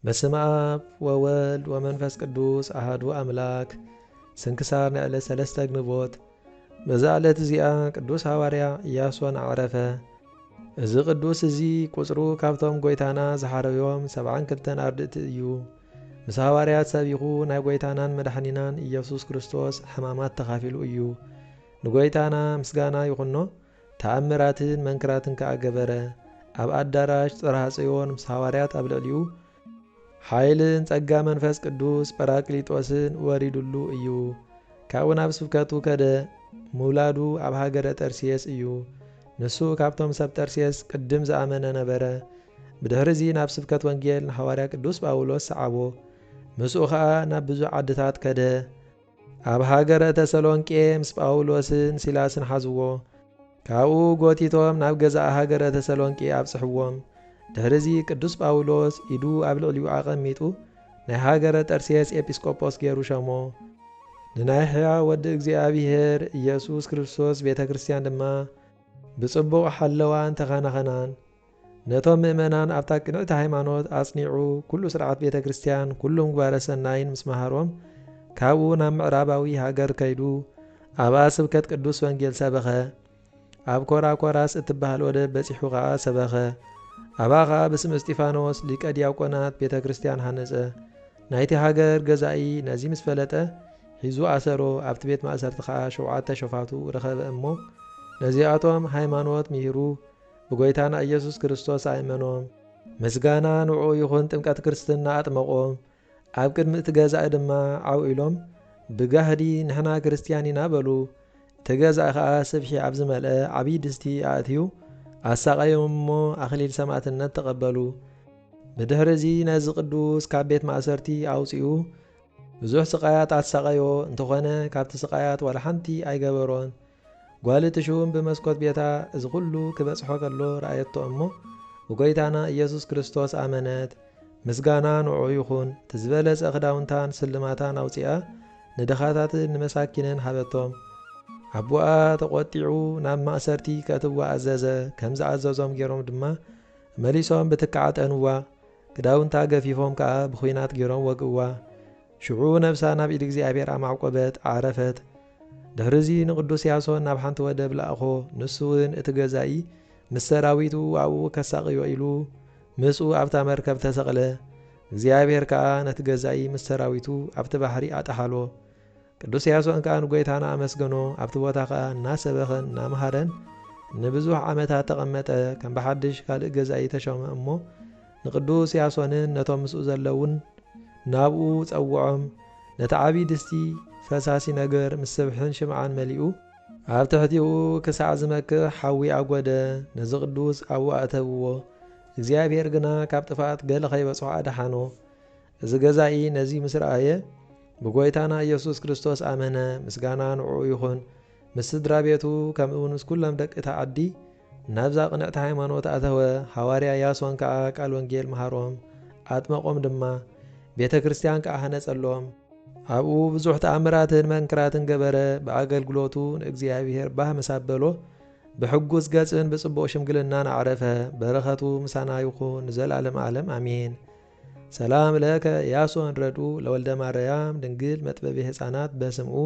በስመ አብ ወወልድ ወመንፈስ ቅዱስ አሐዱ አምላክ። ስንክሳር ንዕለት ሰለስተ ግንቦት። በዛ ዕለት እዚኣ ቅዱስ ሐዋርያ ኢያሱን ዓረፈ። እዚ ቅዱስ እዚ ቁጽሩ ካብቶም ጐይታና ዝሓረዮም 72 ኣርድእቲ እዩ። ምስ ሐዋርያት ሰቢኹ ናይ ጐይታናን መድኃኒናን ኢየሱስ ክርስቶስ ሕማማት ተኻፊሉ እዩ። ንጐይታና ምስጋና ይኹኖ። ተኣምራትን መንክራትን ከኣ ገበረ። ኣብ ኣዳራሽ ጽርሐ ጽዮን ምስ ሐዋርያት ኣብ ልዕሊኡ ሓይልን ጸጋ መንፈስ ቅዱስ ጰራቅሊጦስን ወሪዱሉ እዩ። ካብኡ ናብ ስብከቱ ከደ። ምውላዱ ኣብ ሃገረ ጠርሴስ እዩ። ንሱ ካብቶም ሰብ ጠርሴስ ቅድም ዝኣመነ ነበረ። ብድሕሪዚ ናብ ስብከት ወንጌል ንሐዋርያ ቅዱስ ጳውሎስ ሰዓቦ። ምስኡ ኸዓ ናብ ብዙሕ ዓድታት ከደ። ኣብ ሃገረ ተሰሎንቄ ምስ ጳውሎስን ሲላስን ሓዝዎ። ካብኡ ጐቲቶም ናብ ገዛእ ሃገረ ተሰሎንቄ ኣብጽሕዎም። ድሕሪዚ ቅዱስ ጳውሎስ ኢዱ ኣብ ልዕሊኡ ኣቐሚጡ ናይ ሃገረ ጠርሴስ ኤጲስቆጶስ ገይሩ ሸሞ። ንናይ ሕያው ወዲ እግዚኣብሔር ኢየሱስ ክርስቶስ ቤተ ክርስቲያን ድማ ብጽቡቕ ሓለዋን ተኸናኸናን። ነቶም ምእመናን ኣብታ ቅንዕቲ ሃይማኖት ኣጽኒዑ ኩሉ ስርዓት ቤተ ክርስቲያን ኩሉ ምግባረ ሰናይን ምስ መሃሮም ካብኡ ናብ ምዕራባዊ ሃገር ከይዱ ኣብኣ ስብከት ቅዱስ ወንጌል ሰበኸ። ኣብ ኮራኮራስ እትበሃል ወደብ በጺሑ ኸዓ ሰበኸ። ኣብኣ ኸዓ ብስም እስጢፋኖስ ሊቀ ዲያቆናት ቤተ ክርስቲያን ሃነጸ። ናይቲ ሃገር ገዛኢ ነዚ ምስ ፈለጠ ሒዙ ኣሰሮ። ኣብቲ ቤት ማእሰርቲ ኸዓ 7 ሾፋቱ ረኸበ እሞ ነዚኣቶም ሃይማኖት ምሂሩ ብጐይታና ኢየሱስ ክርስቶስ ኣእመኖም። ምስጋና ንውዑ ይኹን። ጥምቀት ክርስትና ኣጥመቖም። ኣብ ቅድሚ እቲ ገዛኢ ድማ ዓውኢሎም ብጋህዲ ንሕና ክርስቲያን ኢና በሉ። እቲ ገዛኢ ኸዓ ስብሒ ኣብ ዝመልአ ዓብዪ ድስቲ ኣእትዩ ኣሳቐዮም እሞ ኣኽሊል ሰማዕትነት ተቐበሉ። ብድሕሪዚ ነዚ ቅዱስ ካብ ቤት ማእሰርቲ ኣውፂኡ ብዙሕ ስቓያት ኣሳቐዮ። እንተኾነ ካብቲ ስቓያት ወላ ሓንቲ ኣይገበሮን። ጓልቲ ሹም ብመስኮት ቤታ እዚ ኩሉ ክበጽሖ ከሎ ረኣየቶ እሞ ብጐይታና ኢየሱስ ክርስቶስ ኣመነት። ምስጋና ንውዑ ይኹን። ትዝበለጸ ኽዳውንታን ስልማታን ኣውፂኣ ንድኻታትን ንመሳኪንን ሃበቶም። ኣቦኣ ተቖጢዑ ናብ ማእሰርቲ ከእትዋ ኣዘዘ። ከም ዝኣዘዞም ገይሮም ድማ መሊሶም ብትከዓጠንዋ። ክዳውንታ ገፊፎም ከኣ ብኹናት ገይሮም ወግእዋ። ሽዑ ነብሳ ናብ ኢድ እግዚኣብሔር ኣማዕቆበት ዓረፈት። ድሕሪዚ ንቅዱስ ያሶን ናብ ሓንቲ ወደብ ለኣኾ። ንሱ እውን እቲ ገዛኢ ምስ ሰራዊቱ ኣብኡ ከሳቕዮ ኢሉ ምስኡ ኣብታ መርከብ ተሰቕለ። እግዚኣብሔር ከኣ ነቲ ገዛኢ ምስ ሰራዊቱ ኣብቲ ባሕሪ ኣጠሓሎ። ቅዱስ ያሶን ከኣ ንጐይታና ኣመስገኖ። ኣብቲ ቦታ ከኣ እናሰበኸን እናምሃረን ንብዙሕ ዓመታት ተቐመጠ። ከም ብሓድሽ ካልእ ገዛኢ ተሾመ እሞ ንቅዱስ ያሶንን ነቶም ምስኡ ዘለውን ናብኡ ጸውዖም። ነቲ ዓብዪ ድስቲ ፈሳሲ ነገር ምስ ስብሕን ሽምዓን መሊኡ ኣብ ትሕቲኡ ክሳዕ ዝመክሕ ሓዊ ኣጐደ። ነዚ ቅዱስ ኣብኡ ኣእተብዎ። እግዚኣብሔር ግና ካብ ጥፋኣት ገለ ኸይበጽሖ ኣድሓኖ። እዚ ገዛኢ ነዚ ምስ ረኣየ ብጐይታና ኢየሱስ ክርስቶስ ኣመነ። ምስጋና ንውዑ ይኹን። ምስ ስድራ ቤቱ ከምኡውን ምስ ኩሎም ደቂታ ዓዲ ናብዛ ቅንዕቲ ሃይማኖት ኣተወ። ሐዋርያ ያሶን ከኣ ቃል ወንጌል መሃሮም ኣጥመቖም ድማ ቤተ ክርስቲያን ከኣ ሃነጸሎም። ኣብኡ ብዙሕ ተኣምራትን መንክራትን ገበረ። ብኣገልግሎቱ ንእግዚኣብሔር ባህ መሳበሎ ብሕጉስ ገጽን ብጽቡቕ ሽምግልናን ኣዕረፈ። በረኸቱ ምሳና ይኹን ንዘላለም ዓለም ኣሜን። ሰላም ለከ ያሶን ረዱ ለወልደ ማርያም ድንግል መጥበቢ ሕፃናት በስምኡ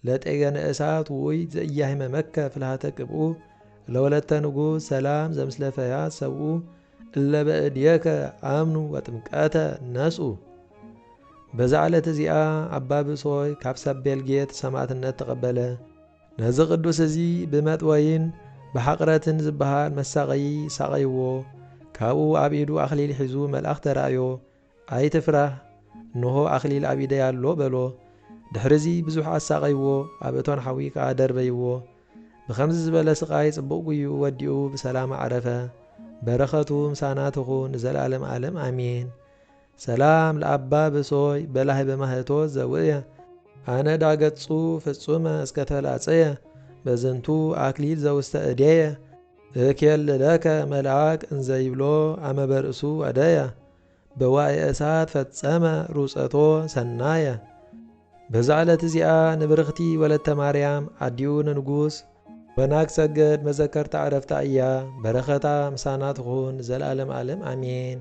ለጤገነ እሳት ውይ ዘእያህመመከ ፍልሃተ ቅብኡ ለወለተ ንጉሥ ሰላም ዘምስለፈያ ሰብኡ እለ በእድየከ ኣምኑ ወጥምቀተ ነስኡ። በዛ ዕለት እዚኣ ኣባ ብሶይ ካብ ሰብ ቤልጌት ሰማዕትነት ተቐበለ። ነዚ ቅዱስ እዚ ብመጥወይን ብሓቕረትን ዝበሃል መሳቐይ ሳቐይዎ። ካብኡ ኣብ ኢዱ ኣኽሊል ሒዙ መልኣኽ ተራእዮ። ኣይትፍራህ እንሆ ኣኽሊል ኣብ ኢደይ ኣሎ በሎ። ድሕሪዚ ብዙሕ ኣሳቐይዎ። ኣብ እቶን ሓዊ ከኣ ደርበይዎ። ብኸምዚ ዝበለ ስቓይ ጽቡቕ ጉይኡ ወዲኡ ብሰላም ዓረፈ። በረኸቱ ምሳና ትኹን ንዘላለም ዓለም ኣሜን። ሰላም ለኣባ ብሶይ በላህ በማህቶ ዘውእየ ኣነ ዳገጹ ፍጹመ እስከ ተላጸየ በዝንቱ ኣክሊል ዘውስተ እዴየ እኬልለከ መልአክ እንዘይብሎ ኣመ በርእሱ ወደየ በዋይ እሳት ፈጸመ ሩፀቶ ሰናየ። በዛ ዕለት እዚኣ ንብርኽቲ ወለተ ማርያም ኣዲኡ ንንጉስ ወናግ ሰገድ መዘከርታ ዕረፍታ እያ። በረኸታ ምሳና ትኹን ዘለዓለም ዓለም ኣሜን።